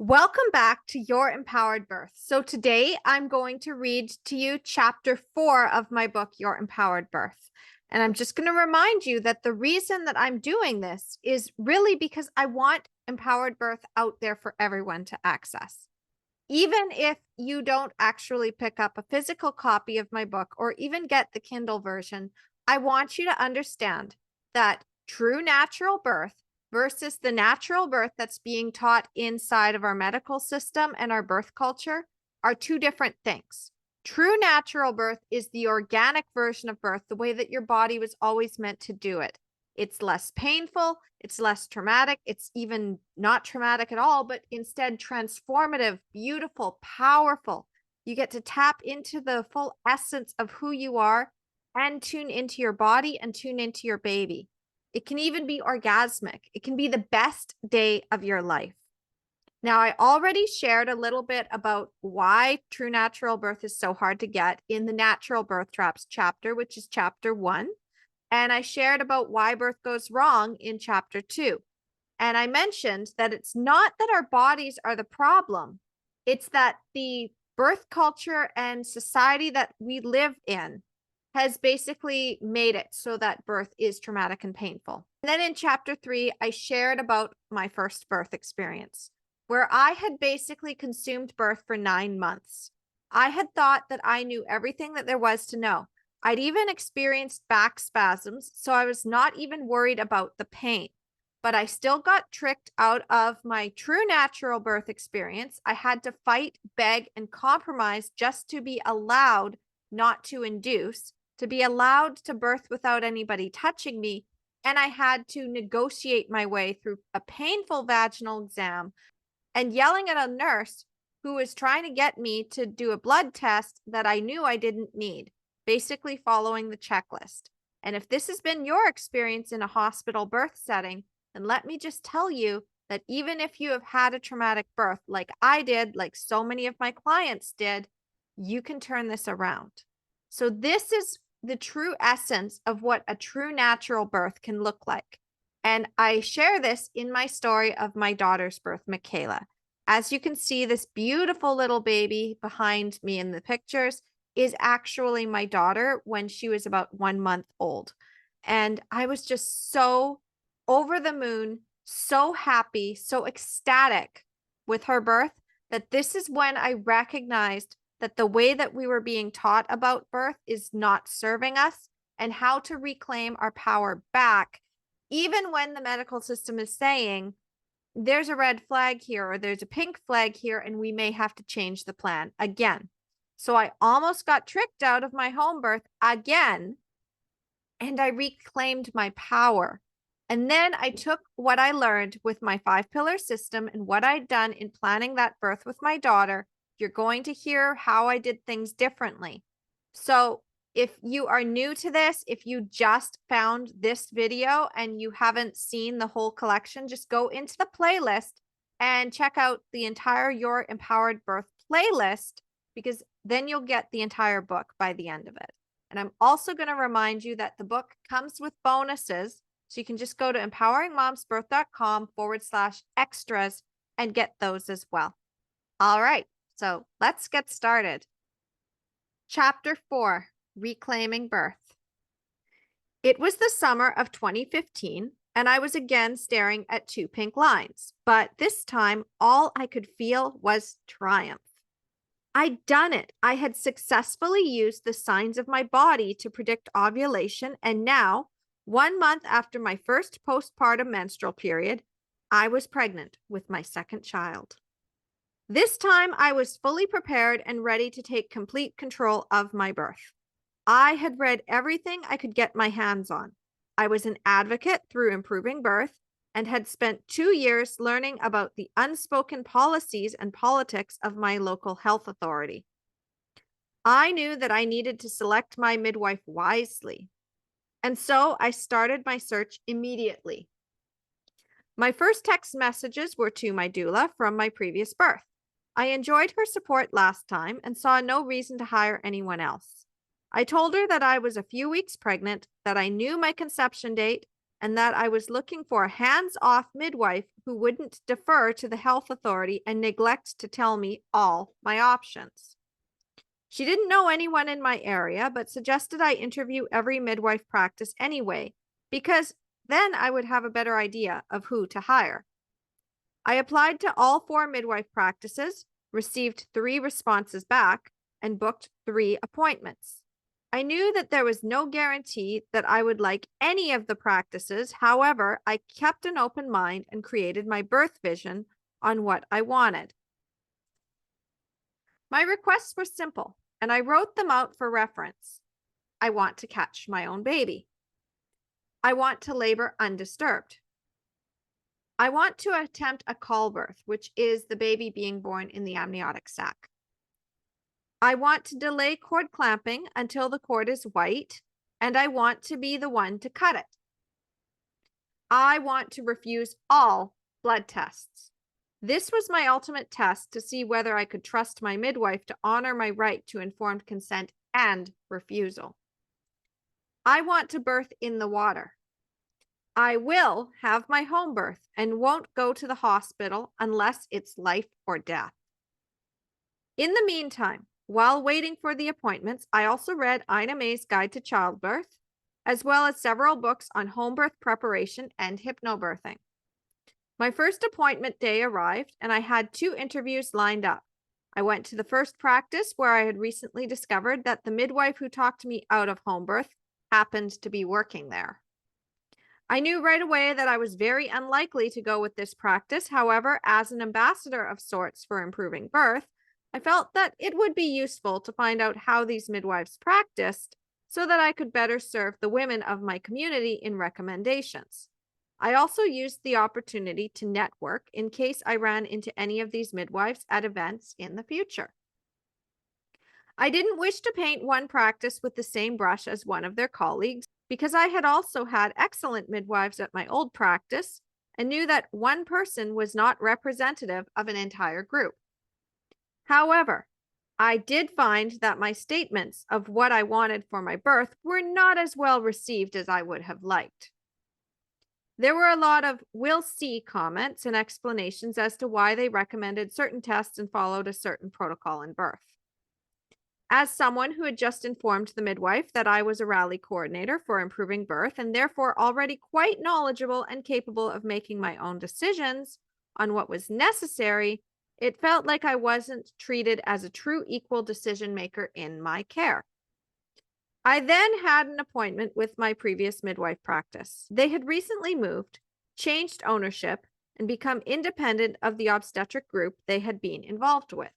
Welcome back to Your Empowered Birth. So today I'm going to read to you chapter 4 of my book, Your Empowered Birth. And I'm just going to remind you that the reason that I'm doing this is really because I want empowered birth out there for everyone to access. Even if you don't actually pick up a physical copy of my book or even get the Kindle version, I want you to understand that true natural birth versus the natural birth that's being taught inside of our medical system and our birth culture are two different things. True natural birth is the organic version of birth, the way that your body was always meant to do it. It's less painful, it's less traumatic, it's even not traumatic at all, but instead transformative, beautiful, powerful. You get to tap into the full essence of who you are and tune into your body and tune into your baby. It can even be orgasmic. It can be the best day of your life. Now, I already shared a little bit about why true natural birth is so hard to get in the Natural Birth Traps chapter, which is chapter 1. And I shared about why birth goes wrong in chapter 2. And I mentioned that it's not that our bodies are the problem. It's that the birth culture and society that we live in has basically made it so that birth is traumatic and painful. And then in chapter 3, I shared about my first birth experience, where I had basically consumed birth for 9 months. I had thought that I knew everything that there was to know. I'd even experienced back spasms, so I was not even worried about the pain. But I still got tricked out of my true natural birth experience. I had to fight, beg, and compromise just to be allowed not to induce, to be allowed to birth without anybody touching me. And I had to negotiate my way through a painful vaginal exam and yelling at a nurse who was trying to get me to do a blood test that I knew I didn't need, basically following the checklist. And if this has been your experience in a hospital birth setting, then let me just tell you that even if you have had a traumatic birth, like I did, like so many of my clients did, you can turn this around. So this is the true essence of what a true natural birth can look like. And I share this in my story of my daughter's birth, Michaela. As you can see, this beautiful little baby behind me in the pictures is actually my daughter when she was about 1 month old. And I was just so over the moon, so happy, so ecstatic with her birth that this is when I recognized that the way that we were being taught about birth is not serving us and how to reclaim our power back, even when the medical system is saying, there's a red flag here or there's a pink flag here, and we may have to change the plan again. So I almost got tricked out of my home birth again, and I reclaimed my power. And then I took what I learned with my 5-pillar system and what I'd done in planning that birth with my daughter. You're going to hear how I did things differently. So if you are new to this, if you just found this video and you haven't seen the whole collection, just go into the playlist and check out the entire Your Empowered Birth playlist, because then you'll get the entire book by the end of it. And I'm also going to remind you that the book comes with bonuses. So you can just go to empoweringmomsbirth.com/extras and get those as well. All right, so let's get started. Chapter 4, Reclaiming Birth. It was the summer of 2015, and I was again staring at 2 pink lines, but this time all I could feel was triumph. I'd done it. I had successfully used the signs of my body to predict ovulation, and now, 1 month after my first postpartum menstrual period, I was pregnant with my second child. This time, I was fully prepared and ready to take complete control of my birth. I had read everything I could get my hands on. I was an advocate through Improving Birth and had spent 2 years learning about the unspoken policies and politics of my local health authority. I knew that I needed to select my midwife wisely, and so I started my search immediately. My first text messages were to my doula from my previous birth. I enjoyed her support last time and saw no reason to hire anyone else. I told her that I was a few weeks pregnant, that I knew my conception date, and that I was looking for a hands-off midwife who wouldn't defer to the health authority and neglect to tell me all my options. She didn't know anyone in my area, but suggested I interview every midwife practice anyway, because then I would have a better idea of who to hire. I applied to all 4 midwife practices, received 3 responses back, and booked 3 appointments. I knew that there was no guarantee that I would like any of the practices. However, I kept an open mind and created my birth vision on what I wanted. My requests were simple, and I wrote them out for reference. I want to catch my own baby. I want to labor undisturbed. I want to attempt a call birth, which is the baby being born in the amniotic sac. I want to delay cord clamping until the cord is white, and I want to be the one to cut it. I want to refuse all blood tests. This was my ultimate test to see whether I could trust my midwife to honor my right to informed consent and refusal. I want to birth in the water. I will have my home birth and won't go to the hospital unless it's life or death. In the meantime, while waiting for the appointments, I also read Ina May's Guide to Childbirth, as well as several books on home birth preparation and hypnobirthing. My first appointment day arrived, and I had 2 interviews lined up. I went to the first practice where I had recently discovered that the midwife who talked me out of home birth happened to be working there. I knew right away that I was very unlikely to go with this practice. However, as an ambassador of sorts for improving birth, I felt that it would be useful to find out how these midwives practiced so that I could better serve the women of my community in recommendations. I also used the opportunity to network in case I ran into any of these midwives at events in the future. I didn't wish to paint one practice with the same brush as one of their colleagues, because I had also had excellent midwives at my old practice and knew that one person was not representative of an entire group. However, I did find that my statements of what I wanted for my birth were not as well received as I would have liked. There were a lot of "we'll see" comments and explanations as to why they recommended certain tests and followed a certain protocol in birth. As someone who had just informed the midwife that I was a rally coordinator for improving birth and therefore already quite knowledgeable and capable of making my own decisions on what was necessary, it felt like I wasn't treated as a true equal decision maker in my care. I then had an appointment with my previous midwife practice. They had recently moved, changed ownership, and become independent of the obstetric group they had been involved with.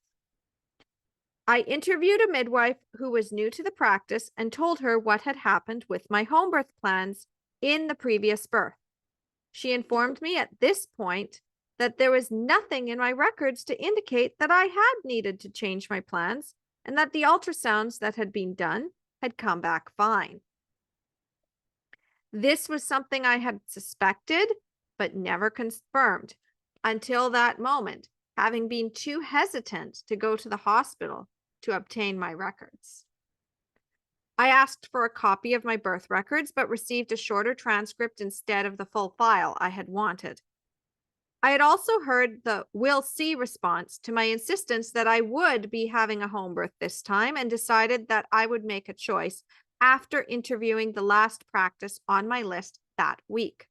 I interviewed a midwife who was new to the practice and told her what had happened with my home birth plans in the previous birth. She informed me at this point that there was nothing in my records to indicate that I had needed to change my plans and that the ultrasounds that had been done had come back fine. This was something I had suspected but never confirmed until that moment, having been too hesitant to go to the hospital to obtain my records. I asked for a copy of my birth records, but received a shorter transcript instead of the full file I had wanted. I had also heard the "we'll see" response to my insistence that I would be having a home birth this time, and decided that I would make a choice after interviewing the last practice on my list that week.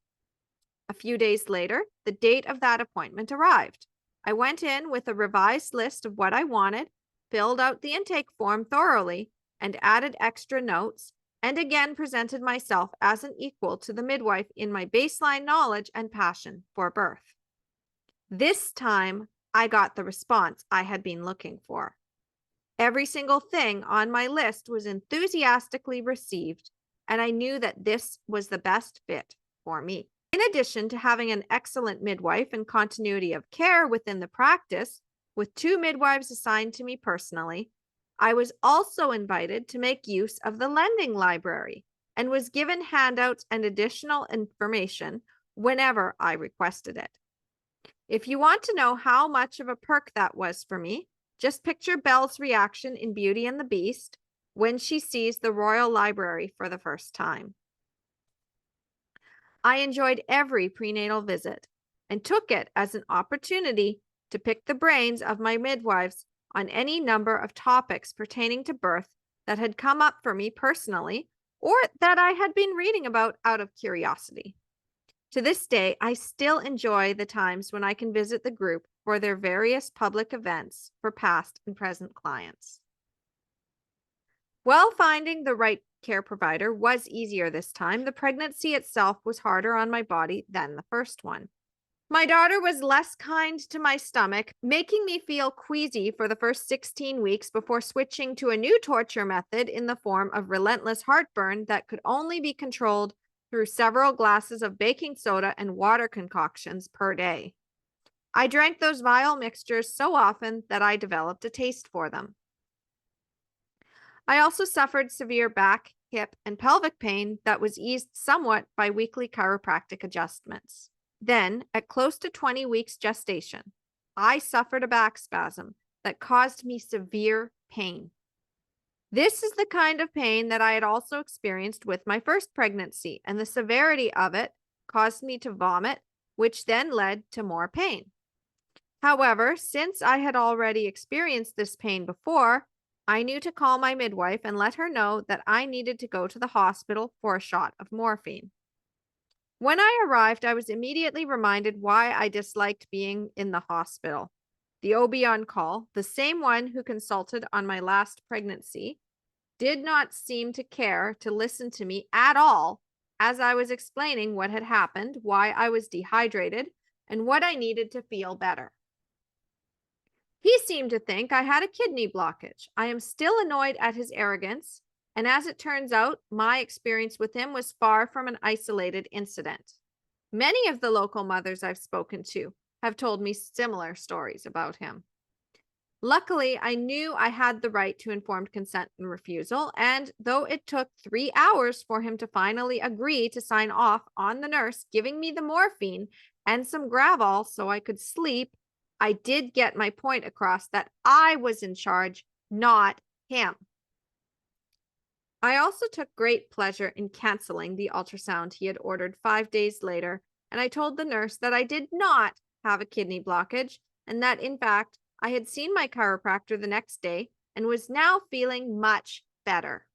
A few days later, the date of that appointment arrived. I went in with a revised list of what I wanted, filled out the intake form thoroughly, and added extra notes, and again presented myself as an equal to the midwife in my baseline knowledge and passion for birth. This time, I got the response I had been looking for. Every single thing on my list was enthusiastically received, and I knew that this was the best fit for me. In addition to having an excellent midwife and continuity of care within the practice, with 2 midwives assigned to me personally, I was also invited to make use of the lending library and was given handouts and additional information whenever I requested it. If you want to know how much of a perk that was for me, just picture Belle's reaction in Beauty and the Beast when she sees the Royal Library for the first time. I enjoyed every prenatal visit and took it as an opportunity to pick the brains of my midwives on any number of topics pertaining to birth that had come up for me personally or that I had been reading about out of curiosity. To this day, I still enjoy the times when I can visit the group for their various public events for past and present clients. While finding the right care provider was easier this time, the pregnancy itself was harder on my body than the first one. My daughter was less kind to my stomach, making me feel queasy for the first 16 weeks before switching to a new torture method in the form of relentless heartburn that could only be controlled through several glasses of baking soda and water concoctions per day. I drank those vile mixtures so often that I developed a taste for them. I also suffered severe back, hip, and pelvic pain that was eased somewhat by weekly chiropractic adjustments. Then, at close to 20 weeks gestation, I suffered a back spasm that caused me severe pain. This is the kind of pain that I had also experienced with my first pregnancy, and the severity of it caused me to vomit, which then led to more pain. However, since I had already experienced this pain before, I knew to call my midwife and let her know that I needed to go to the hospital for a shot of morphine. When I arrived, I was immediately reminded why I disliked being in the hospital. The OB on call, the same one who consulted on my last pregnancy, did not seem to care to listen to me at all as I was explaining what had happened, why I was dehydrated, and what I needed to feel better. He seemed to think I had a kidney blockage. I am still annoyed at his arrogance, and as it turns out, my experience with him was far from an isolated incident. Many of the local mothers I've spoken to have told me similar stories about him. Luckily, I knew I had the right to informed consent and refusal, and though it took 3 hours for him to finally agree to sign off on the nurse giving me the morphine and some Gravol so I could sleep, I did get my point across that I was in charge, not him. I also took great pleasure in canceling the ultrasound he had ordered 5 days later, and I told the nurse that I did not have a kidney blockage and that, in fact, I had seen my chiropractor the next day and was now feeling much better.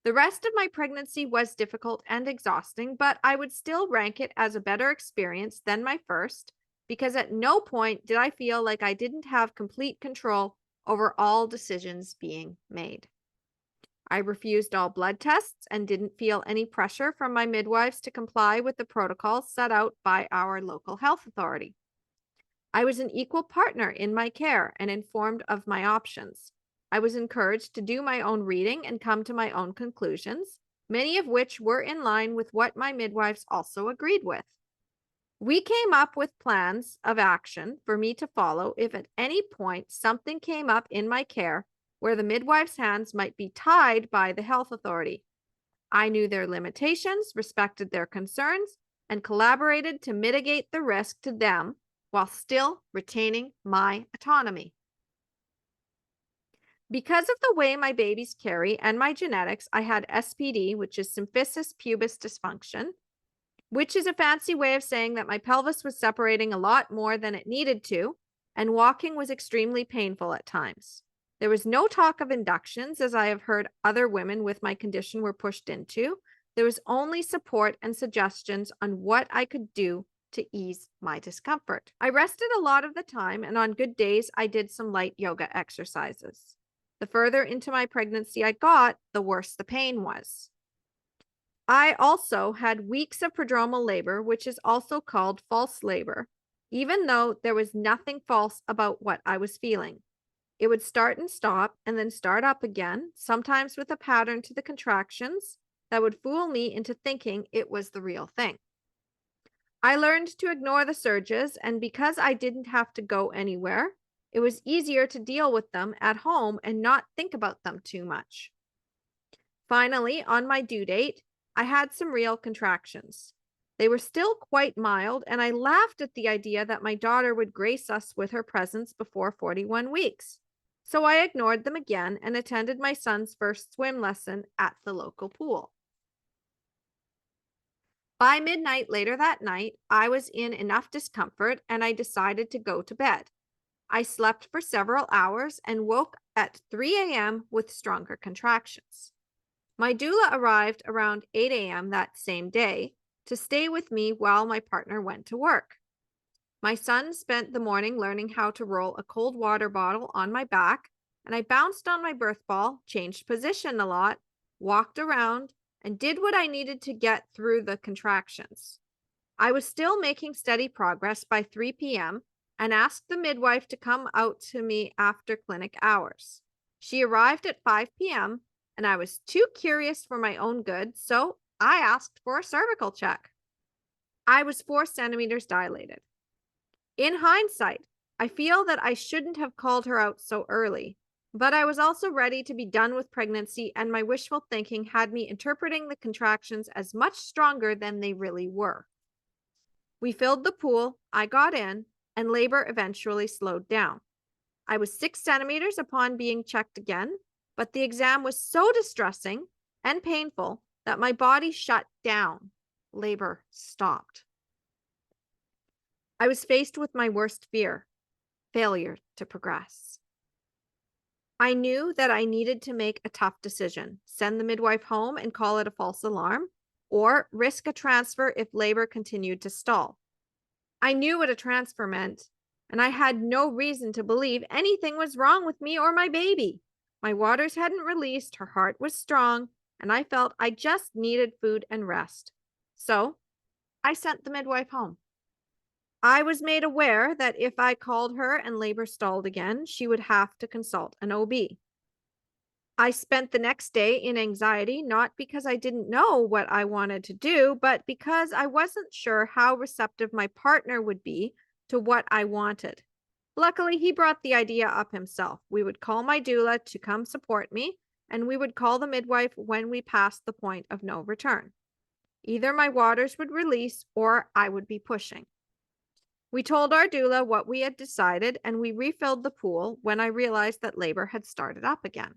The rest of my pregnancy was difficult and exhausting, but I would still rank it as a better experience than my first, because at no point did I feel like I didn't have complete control over all decisions being made. I refused all blood tests and didn't feel any pressure from my midwives to comply with the protocols set out by our local health authority. I was an equal partner in my care and informed of my options. I was encouraged to do my own reading and come to my own conclusions, many of which were in line with what my midwives also agreed with. We came up with plans of action for me to follow if at any point something came up in my care where the midwife's hands might be tied by the health authority. I knew their limitations, respected their concerns, and collaborated to mitigate the risk to them while still retaining my autonomy. Because of the way my babies carry and my genetics, I had SPD, which is symphysis pubis dysfunction, which is a fancy way of saying that my pelvis was separating a lot more than it needed to, and walking was extremely painful at times. There was no talk of inductions, as I have heard other women with my condition were pushed into. There was only support and suggestions on what I could do to ease my discomfort. I rested a lot of the time, and on good days, I did some light yoga exercises. The further into my pregnancy I got, the worse the pain was. I also had weeks of prodromal labor, which is also called false labor, even though there was nothing false about what I was feeling. It would start and stop and then start up again, sometimes with a pattern to the contractions that would fool me into thinking it was the real thing. I learned to ignore the surges, and because I didn't have to go anywhere, it was easier to deal with them at home and not think about them too much. Finally, on my due date, I had some real contractions. They were still quite mild, and I laughed at the idea that my daughter would grace us with her presence before 41 weeks. So I ignored them again and attended my son's first swim lesson at the local pool. By midnight later that night, I was in enough discomfort and I decided to go to bed. I slept for several hours and woke at 3 a.m. with stronger contractions. My doula arrived around 8 a.m. that same day to stay with me while my partner went to work. My son spent the morning learning how to roll a cold water bottle on my back, and I bounced on my birth ball, changed position a lot, walked around, and did what I needed to get through the contractions. I was still making steady progress by 3 p.m. and asked the midwife to come out to me after clinic hours. She arrived at 5 p.m., and I was too curious for my own good, so I asked for a cervical check. I was 4 centimeters dilated. In hindsight, I feel that I shouldn't have called her out so early, but I was also ready to be done with pregnancy, and my wishful thinking had me interpreting the contractions as much stronger than they really were. We filled the pool, I got in, and labor eventually slowed down. I was 6 centimeters upon being checked again, but the exam was so distressing and painful that my body shut down. Labor stopped. I was faced with my worst fear: failure to progress. I knew that I needed to make a tough decision: send the midwife home and call it a false alarm, or risk a transfer if labor continued to stall. I knew what a transfer meant, and I had no reason to believe anything was wrong with me or my baby. My waters hadn't released, her heart was strong, and I felt I just needed food and rest. So I sent the midwife home. I was made aware that if I called her and labor stalled again, she would have to consult an OB. I spent the next day in anxiety, not because I didn't know what I wanted to do, but because I wasn't sure how receptive my partner would be to what I wanted. Luckily, he brought the idea up himself. We would call my doula to come support me, and we would call the midwife when we passed the point of no return. Either my waters would release or I would be pushing. We told our doula what we had decided, and we refilled the pool when I realized that labor had started up again.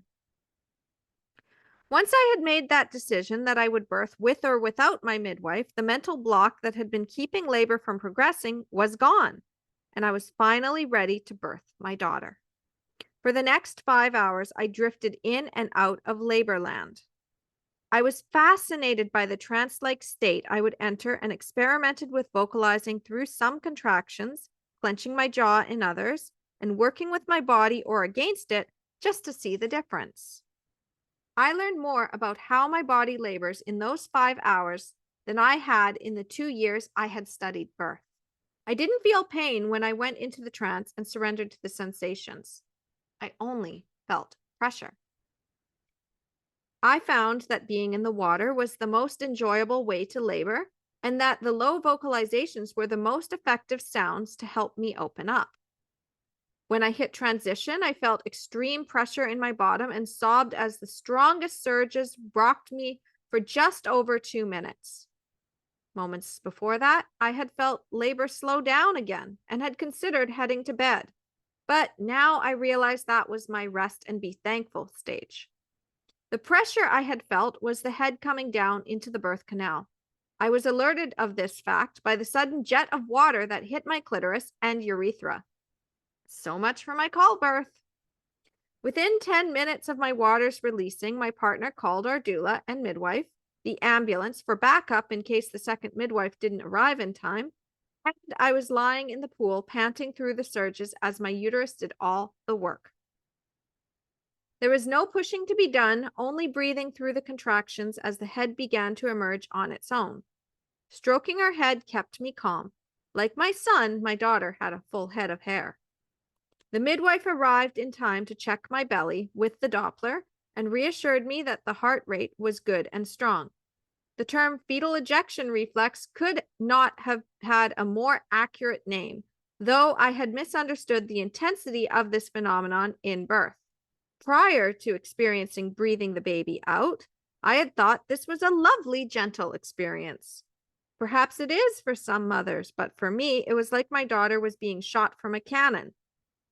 Once I had made that decision that I would birth with or without my midwife, the mental block that had been keeping labor from progressing was gone, and I was finally ready to birth my daughter. For the next 5 hours, I drifted in and out of labor land. I was fascinated by the trance-like state I would enter and experimented with vocalizing through some contractions, clenching my jaw in others, and working with my body or against it just to see the difference. I learned more about how my body labors in those 5 hours than I had in the 2 years I had studied birth. I didn't feel pain when I went into the trance and surrendered to the sensations. I only felt pressure. I found that being in the water was the most enjoyable way to labor, and that the low vocalizations were the most effective sounds to help me open up. When I hit transition, I felt extreme pressure in my bottom and sobbed as the strongest surges rocked me for just over 2 minutes. Moments before that, I had felt labor slow down again and had considered heading to bed. But now I realized that was my rest and be thankful stage. The pressure I had felt was the head coming down into the birth canal. I was alerted of this fact by the sudden jet of water that hit my clitoris and urethra. So much for my call birth. Within 10 minutes of my waters releasing, my partner called our doula and midwife, the ambulance for backup in case the second midwife didn't arrive in time, and I was lying in the pool panting through the surges as my uterus did all the work. There was no pushing to be done, only breathing through the contractions as the head began to emerge on its own. Stroking her head kept me calm. Like my son, my daughter had a full head of hair. The midwife arrived in time to check my belly with the Doppler and reassured me that the heart rate was good and strong. The term fetal ejection reflex could not have had a more accurate name, though I had misunderstood the intensity of this phenomenon in birth. Prior to experiencing breathing the baby out, I had thought this was a lovely, gentle experience. Perhaps it is for some mothers, but for me, it was like my daughter was being shot from a cannon.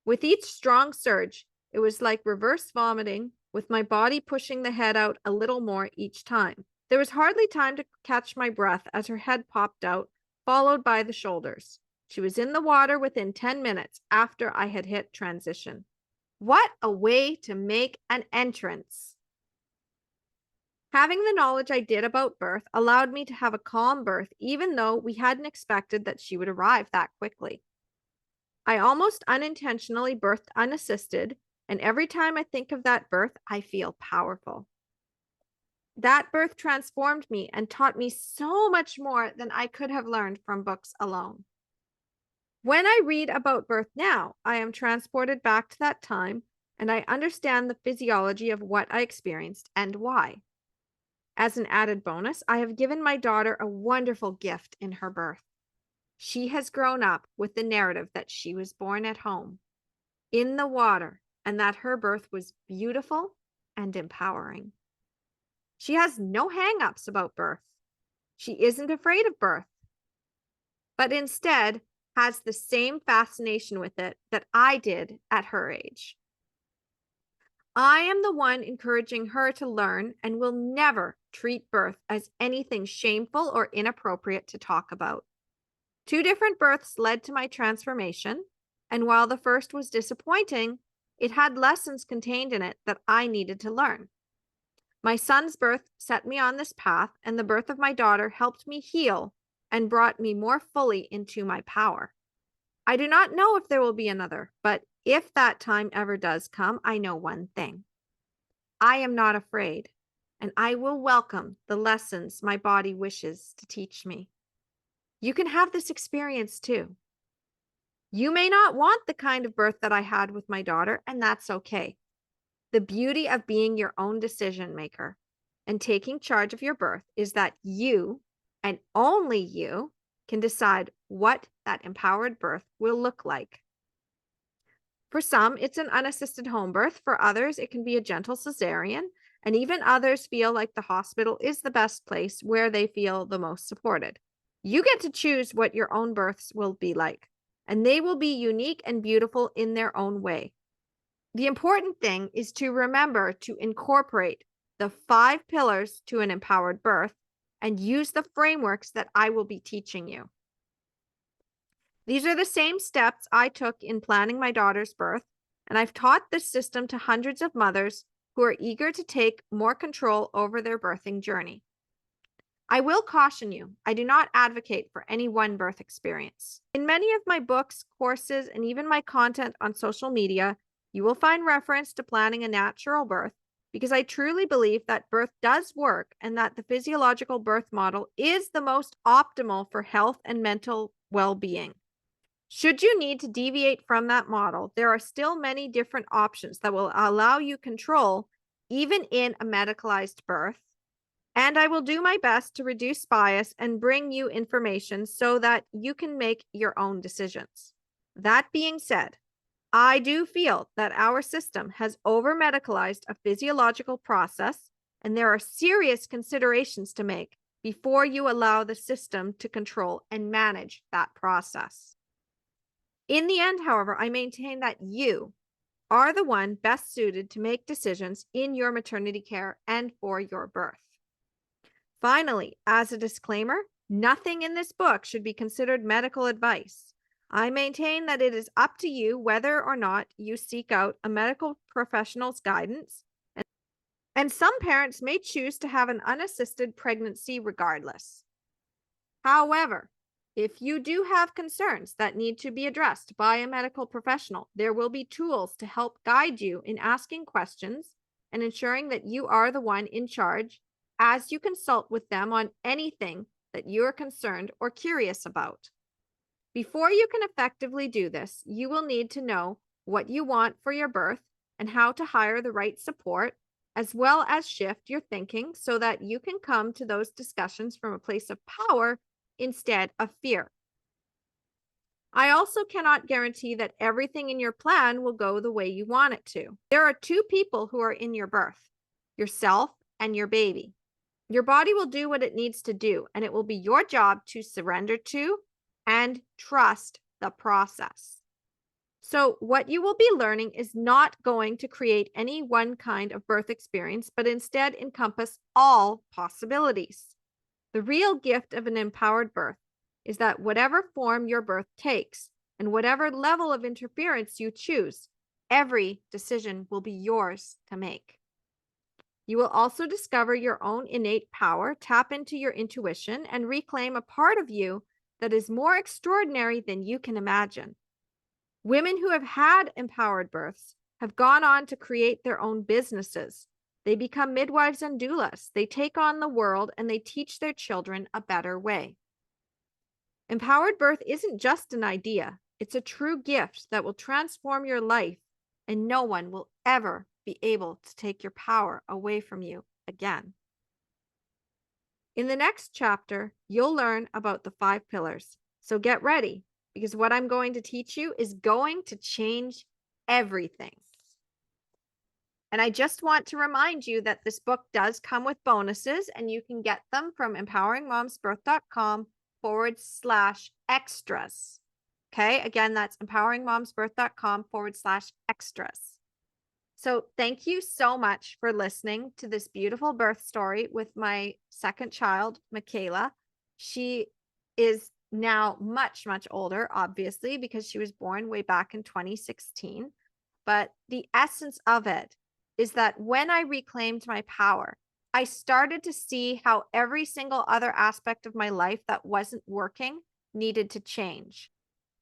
With each strong surge, it was like reverse vomiting, with my body pushing the head out a little more each time. There was hardly time to catch my breath as her head popped out, followed by the shoulders. She was in the water within 10 minutes after I had hit transition. What a way to make an entrance! Having the knowledge I did about birth allowed me to have a calm birth, even though we hadn't expected that she would arrive that quickly. I almost unintentionally birthed unassisted, and every time I think of that birth, I feel powerful. That birth transformed me and taught me so much more than I could have learned from books alone. When I read about birth now, I am transported back to that time, and I understand the physiology of what I experienced and why. As an added bonus, I have given my daughter a wonderful gift in her birth. She has grown up with the narrative that she was born at home, in the water, and that her birth was beautiful and empowering. She has no hang-ups about birth. She isn't afraid of birth, but instead has the same fascination with it that I did at her age. I am the one encouraging her to learn and will never treat birth as anything shameful or inappropriate to talk about. 2 different births led to my transformation, and while the first was disappointing, it had lessons contained in it that I needed to learn. My son's birth set me on this path, and the birth of my daughter helped me heal and brought me more fully into my power. I do not know if there will be another, but if that time ever does come, I know one thing. I am not afraid, and I will welcome the lessons my body wishes to teach me. You can have this experience too. You may not want the kind of birth that I had with my daughter, and that's okay. The beauty of being your own decision maker and taking charge of your birth is that you, and only you, can decide what that empowered birth will look like. For some, it's an unassisted home birth. For others, it can be a gentle cesarean, and even others feel like the hospital is the best place where they feel the most supported. You get to choose what your own births will be like, and they will be unique and beautiful in their own way. The important thing is to remember to incorporate the 5 pillars to an empowered birth and use the frameworks that I will be teaching you. These are the same steps I took in planning my daughter's birth, and I've taught this system to hundreds of mothers who are eager to take more control over their birthing journey. I will caution you, I do not advocate for any one birth experience. In many of my books, courses, and even my content on social media, you will find reference to planning a natural birth because I truly believe that birth does work and that the physiological birth model is the most optimal for health and mental well-being. Should you need to deviate from that model, there are still many different options that will allow you control even in a medicalized birth. And I will do my best to reduce bias and bring you information so that you can make your own decisions. That being said, I do feel that our system has over-medicalized a physiological process, and there are serious considerations to make before you allow the system to control and manage that process. In the end, however, I maintain that you are the one best suited to make decisions in your maternity care and for your birth. Finally, as a disclaimer, nothing in this book should be considered medical advice. I maintain that it is up to you whether or not you seek out a medical professional's guidance, and some parents may choose to have an unassisted pregnancy regardless. However, if you do have concerns that need to be addressed by a medical professional, there will be tools to help guide you in asking questions and ensuring that you are the one in charge as you consult with them on anything that you are concerned or curious about. Before you can effectively do this, you will need to know what you want for your birth and how to hire the right support, as well as shift your thinking so that you can come to those discussions from a place of power instead of fear. I also cannot guarantee that everything in your plan will go the way you want it to. There are 2 people who are in your birth, yourself and your baby. Your body will do what it needs to do, and it will be your job to surrender to and trust the process. So, what you will be learning is not going to create any one kind of birth experience, but instead encompass all possibilities. The real gift of an empowered birth is that whatever form your birth takes and whatever level of interference you choose, every decision will be yours to make. You will also discover your own innate power, tap into your intuition, and reclaim a part of you that is more extraordinary than you can imagine. Women who have had empowered births have gone on to create their own businesses. They become midwives and doulas. They take on the world and they teach their children a better way. Empowered birth isn't just an idea, it's a true gift that will transform your life, and no one will ever be able to take your power away from you again. In the next chapter, you'll learn about the 5 pillars. So get ready, because what I'm going to teach you is going to change everything. And I just want to remind you that this book does come with bonuses, and you can get them from empoweringmomsbirth.com/extras. Okay, again, that's empoweringmomsbirth.com/extras. So thank you so much for listening to this beautiful birth story with my second child, Michaela. She is now much, much older, obviously, because she was born way back in 2016. But the essence of it is that when I reclaimed my power, I started to see how every single other aspect of my life that wasn't working needed to change.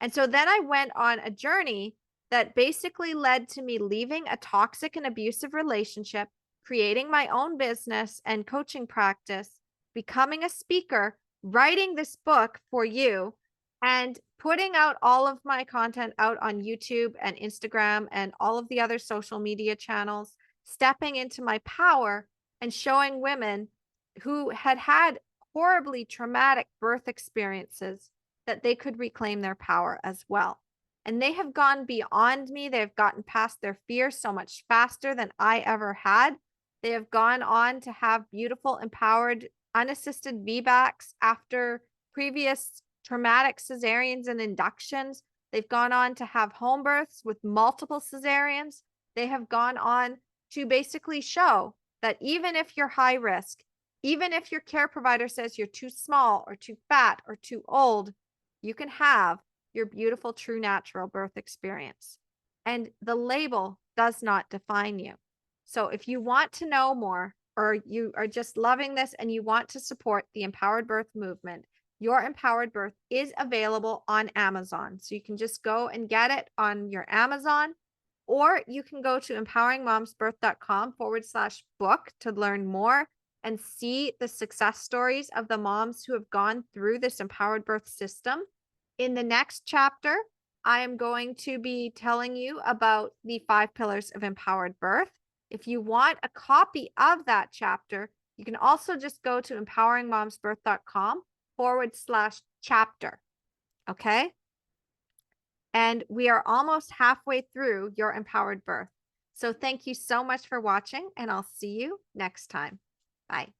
And so then I went on a journey that basically led to me leaving a toxic and abusive relationship, creating my own business and coaching practice, becoming a speaker, writing this book for you, and putting out all of my content out on YouTube and Instagram and all of the other social media channels, stepping into my power and showing women who had had horribly traumatic birth experiences that they could reclaim their power as well. And they have gone beyond me. They've gotten past their fear so much faster than I ever had. They have gone on to have beautiful, empowered, unassisted VBACs after previous traumatic cesareans and inductions. They've gone on to have home births with multiple cesareans. They have gone on to basically show that even if you're high risk, even if your care provider says you're too small or too fat or too old, you can have your beautiful, true, natural birth experience. And the label does not define you. So if you want to know more, or you are just loving this and you want to support the empowered birth movement, Your Empowered Birth is available on Amazon. So you can just go and get it on your Amazon, or you can go to empoweringmomsbirth.com/book to learn more and see the success stories of the moms who have gone through this empowered birth system. In the next chapter, I am going to be telling you about the 5 pillars of empowered birth. If you want a copy of that chapter, you can also just go to empoweringmomsbirth.com/chapter. Okay. And we are almost halfway through Your Empowered Birth. So thank you so much for watching, and I'll see you next time. Bye.